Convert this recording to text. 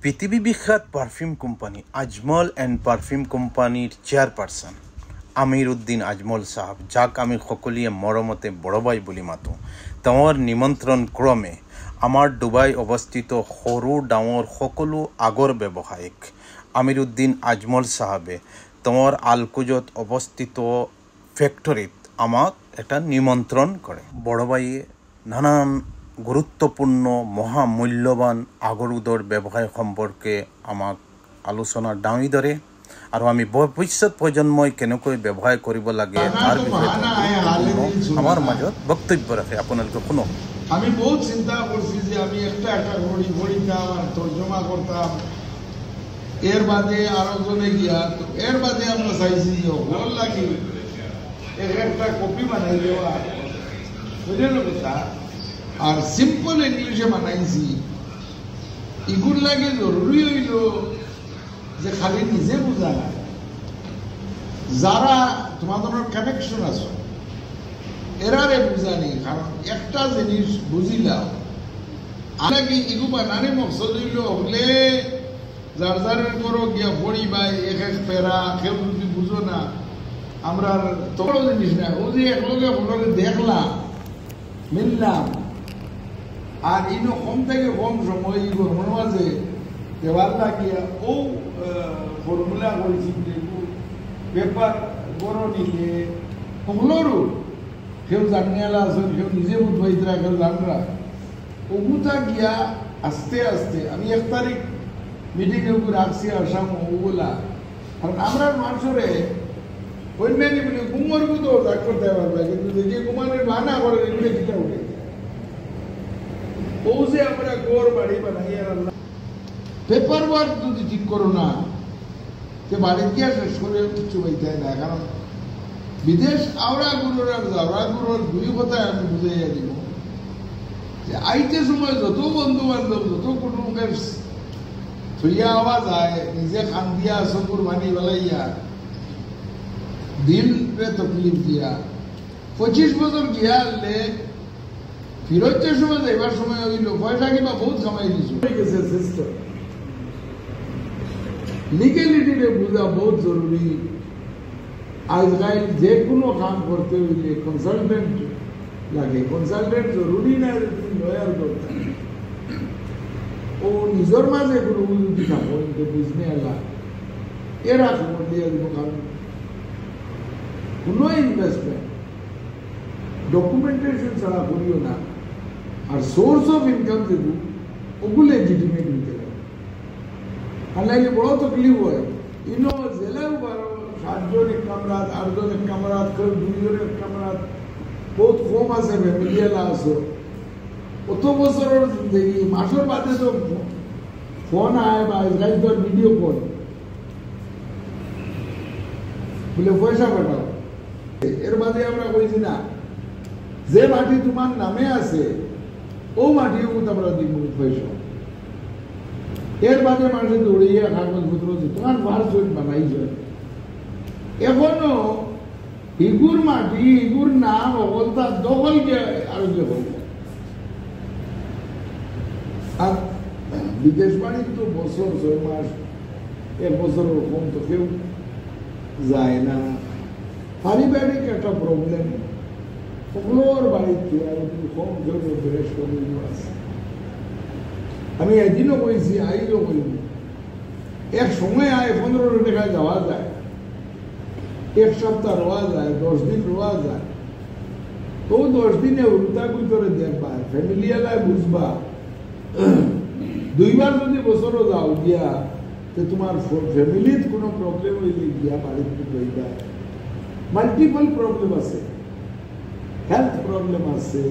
পৃথিবী বিখ্যাত perfume company Ajmal and perfume কোম্পানির চেয়ারপারসন আমির উদ্দিন আজমল সাহেব, যাক আমি সকলিয়ে মৰমতে বড় ভাই বুলি মাতো, তেওঁৰ নিমন্ত্ৰণ ক্ৰমে আমাৰ ডুবাই অৱস্থিত সৰু ডাঙৰ সকলো আগৰ ব্যৱসায়িক আমির উদ্দিন আজমল সাহেবে তেওঁৰ আলকুজত অৱস্থিত ফ্যাক্টরিত আমাক একটা নিমন্ত্রণ করে। বড় ভাইয়ে নানান গুরুত্বপূর্ণ মহামূল্যবান আগরুদর ব্যবসায় সম্পর্কে আমাক আলোচনা দাঙি ধরে আর আমি ভবিষ্যৎ প্রজন্মই কেনেকৈ ব্যবসায় কৰিব লাগে তার বিষয়ে আমার মাজত বক্তব্য রাখে। আপোনালোকে শুনক। আমি বহুত চিন্তা করছি যে আমি একটা ঘড়ি ঘড়িতাম আর তর্জমা করতাম, এর বাদে আরো জনে গিয়া, তো এর বাদে আমরা চাইছি যে হল লাগি একটা কপি বানাই দেওয়া, বুঝলেন কথা, আর সিম্পল ইংলিশে বানাইছি। এগুলো লাগে জরুরি হইল যে খালি নিজে বোঝা না, যারা তোমাদের কানেকশন আছে এরারে বুঝানি, কারণ একটা জিনিস বুঝিলাম আগে ইগু বানানি মকসদ হইল হলে যার যারের করো গিয়া পড়ি বা এক এক পেরা কেউ যদি বুঝো না, আমরা তোর জিনিস না, ও যে একলগে ফটোকে দেখলাম মিললাম আর ইনো কম থেকে কম সময় ই গরমের মাঝে দেওয়ার লাগিয়া ও ফর্মুলা করেছি পেপার বড় নিলে ওগুলোরও কেউ জানিয়ালা আসেন, কেউ নিজে বুঝবাইতরা, কেউ জানরা ওগুতা গিয়া আস্তে আস্তে আমি 1 তারিখ মিটিংয়ে রাখছি আসাম ওগুলা, কারণ আমরা মানুষরে অন্যান্য বলে ঘুমরবো তো দাগ করতে পারবে, কিন্তু যে ঘুমানোর বানা করে এগুলো কিটা উঠে ও যে আমরা গোর বাড়ি বানাই আর পেপার ওয়ার্ক যদি ঠিক করো না যে বাড়ি গিয়া শেষ করে কিছু বইতে না, কারণ বিদেশ আওড়া গুরুর আর জাওড়া গুরুর দুই কথায় আমি বুঝাইয়া দিব যে আইতে সময় যত বন্ধু বান্ধব যত কুটুম্বের ছুইয়া হওয়া যায়, নিজে খান দিয়া চকুর বানি বেলাইয়া দিলরে তকলিফ দিয়া 25 বছর গিয়া আনলে ফিরতের সময় যাইবার সময় হইল পয়সা কিংবা বহুত কামাই দিছো গেছে সিস্টেম। লিগেলিটিরে বুঝা বহুত জরুরি। আজকাল যে কোনো কাম করতে হইলে কনসালটেন্ট লাগে, কনসালটেন্ট জরুরি না লয়ার দরকার। ও নিজের মাঝে কোনো যদি থাকো বুঝনে এলা এরা খবর দিয়ে দিব, কারণ কোনো ইনভেস্টমেন্ট ডকুমেন্টেশন ছাড়া করিও না, আর সোর্স অফ ইনকাম দেব ওগুলো লেজিটিমেট হইতে হবে, আর নাইলে বড় তকলিফ হয়। ইনো জেলাও 7 জন এক কামরাত, 8 জন এক কামরাত, কেউ 2 জন এক কামরাত, বহুত কম আছে ফ্যামিলিয়ালা আছে, অত বছরের জিন্দগি মাসের বাদে তো ফোন আয় বা ইসরায়েল তো ভিডিও কল বলে পয়সা পাঠাও। এর বাদে আমরা কইছি না যে মাটি তোমার নামে আছে ও মাটিও আমরা দিব পয়সা। এর বাদে মানুষের দৌড়িয়ে কাগজপত্র তোমার ভার্সন বানাইছ, এখনো ইগুর মাটি ইগুর নাম অবস্থা দখলকে আরো যে হল। আর বিদেশ বাড়ির তো বছর 6 মাস 1 বছর কম তো কেউ যায় না। পারিবারিক একটা প্রবলেম ওগুলোর বাড়িতে আর কম কেউ বেশ করে আছে। আমি একদিনও কইছি, আইও কইব, এক সময় আয় 15 টাকায় যাওয়া যায়, 1 সপ্তাহ রোয়া যায়, 10 দিন রোয়া যায়, তো 10 দিনে উল্টা করে দেখবা, ফ্যামিলি এলাকায় বুঝবা। 2 বার যদি বছরও যাও গিয়া তো তোমার ফ্যামিলির কোনো প্রবলেম হইলে গিয়া বাড়িতে লইবা। মাল্টিপল প্রবলেম আছে, হেলথ প্রবলেম আছে,